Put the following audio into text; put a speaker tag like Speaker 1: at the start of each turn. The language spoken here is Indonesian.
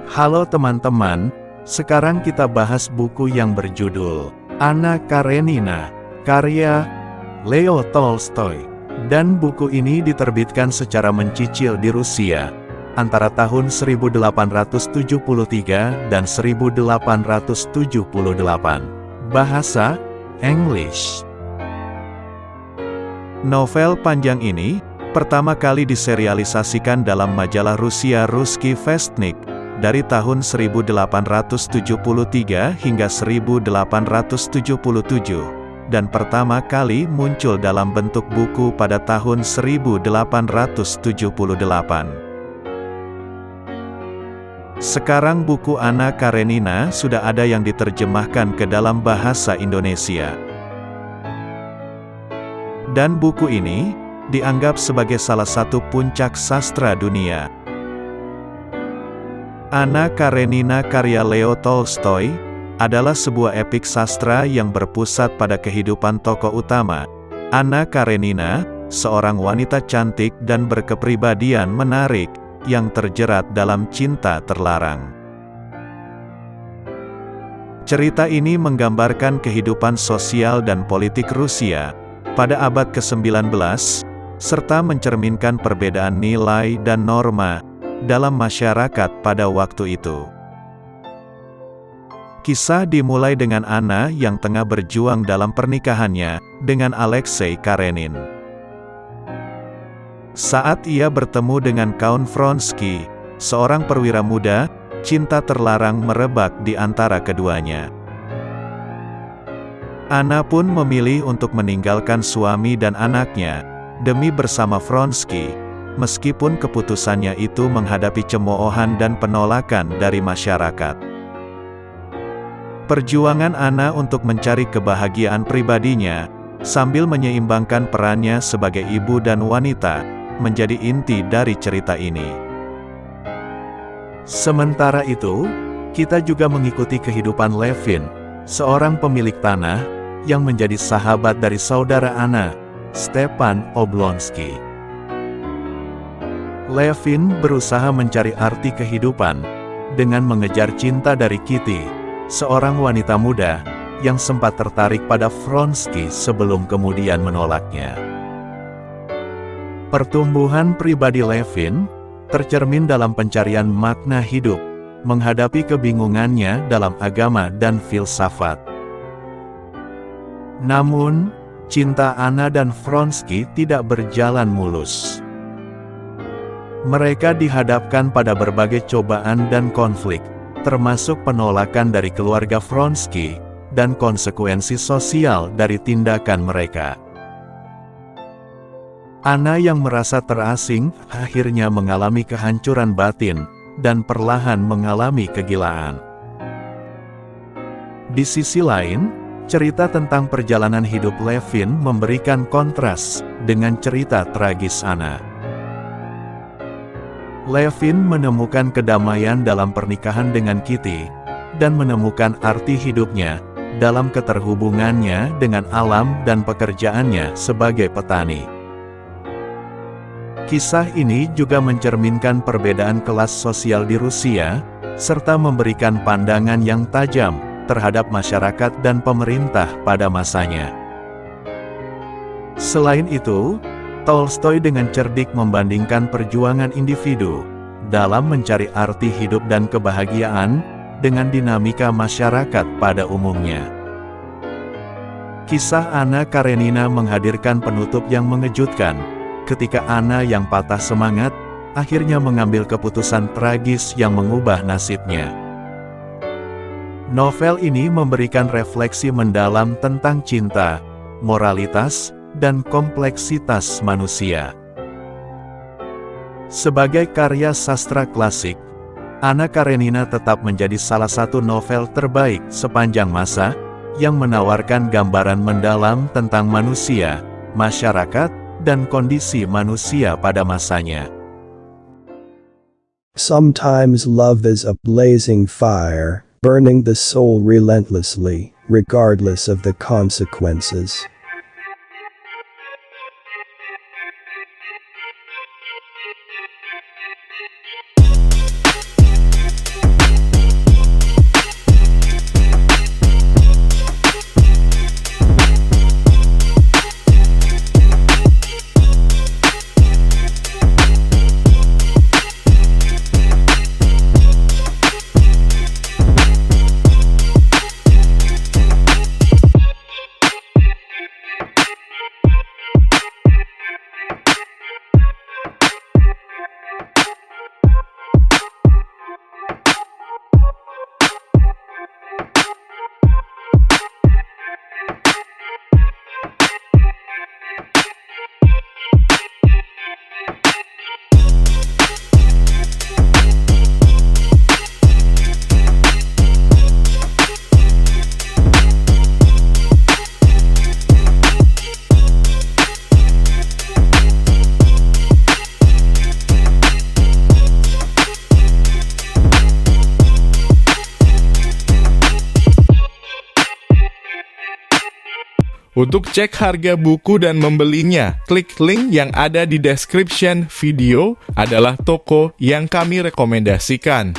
Speaker 1: Halo teman-teman, sekarang kita bahas buku yang berjudul Anna Karenina, karya Leo Tolstoy. Dan buku ini diterbitkan secara mencicil di Rusia antara tahun 1873 dan 1878. Bahasa English. Novel panjang ini pertama kali diserialisasikan dalam majalah Rusia Ruski Vestnik dari tahun 1873 hingga 1877, dan pertama kali muncul dalam bentuk buku pada tahun 1878. Sekarang buku Anna Karenina sudah ada yang diterjemahkan ke dalam bahasa Indonesia. Dan buku ini dianggap sebagai salah satu puncak sastra dunia. Anna Karenina karya Leo Tolstoy adalah sebuah epik sastra yang berpusat pada kehidupan tokoh utama, Anna Karenina, seorang wanita cantik dan berkepribadian menarik, yang terjerat dalam cinta terlarang. Cerita ini menggambarkan kehidupan sosial dan politik Rusia pada abad ke-19, serta mencerminkan perbedaan nilai dan norma dalam masyarakat pada waktu itu. Kisah dimulai dengan Anna yang tengah berjuang dalam pernikahannya dengan Alexei Karenin. Saat ia bertemu dengan Count Vronsky, seorang perwira muda, cinta terlarang merebak di antara keduanya. Anna pun memilih untuk meninggalkan suami dan anaknya demi bersama Vronsky, meskipun keputusannya itu menghadapi cemoohan dan penolakan dari masyarakat. Perjuangan Anna untuk mencari kebahagiaan pribadinya, sambil menyeimbangkan perannya sebagai ibu dan wanita, menjadi inti dari cerita ini. Sementara itu, kita juga mengikuti kehidupan Levin, seorang pemilik tanah, yang menjadi sahabat dari saudara Anna, Stepan Oblonsky. Levin berusaha mencari arti kehidupan, dengan mengejar cinta dari Kitty, seorang wanita muda, yang sempat tertarik pada Vronsky sebelum kemudian menolaknya. Pertumbuhan pribadi Levin, tercermin dalam pencarian makna hidup, menghadapi kebingungannya dalam agama dan filsafat. Namun, cinta Anna dan Vronsky tidak berjalan mulus. Mereka dihadapkan pada berbagai cobaan dan konflik, termasuk penolakan dari keluarga Vronsky, dan konsekuensi sosial dari tindakan mereka. Anna yang merasa terasing, akhirnya mengalami kehancuran batin, dan perlahan mengalami kegilaan. Di sisi lain, cerita tentang perjalanan hidup Levin memberikan kontras dengan cerita tragis Anna. Levin menemukan kedamaian dalam pernikahan dengan Kitty, dan menemukan arti hidupnya dalam keterhubungannya dengan alam dan pekerjaannya sebagai petani. Kisah ini juga mencerminkan perbedaan kelas sosial di Rusia, serta memberikan pandangan yang tajam terhadap masyarakat dan pemerintah pada masanya. Selain itu, Tolstoy dengan cerdik membandingkan perjuangan individu dalam mencari arti hidup dan kebahagiaan dengan dinamika masyarakat pada umumnya. Kisah Anna Karenina menghadirkan penutup yang mengejutkan, ketika Anna yang patah semangat, akhirnya mengambil keputusan tragis yang mengubah nasibnya. Novel ini memberikan refleksi mendalam tentang cinta, moralitas, dan kompleksitas manusia. Sebagai karya sastra klasik, Anna Karenina tetap menjadi salah satu novel terbaik sepanjang masa, yang menawarkan gambaran mendalam tentang manusia, masyarakat, dan kondisi manusia pada masanya.
Speaker 2: Sometimes love is a blazing fire, burning the soul relentlessly, regardless of the consequences.
Speaker 3: Untuk cek harga buku dan membelinya, klik link yang ada di description video adalah toko yang kami rekomendasikan.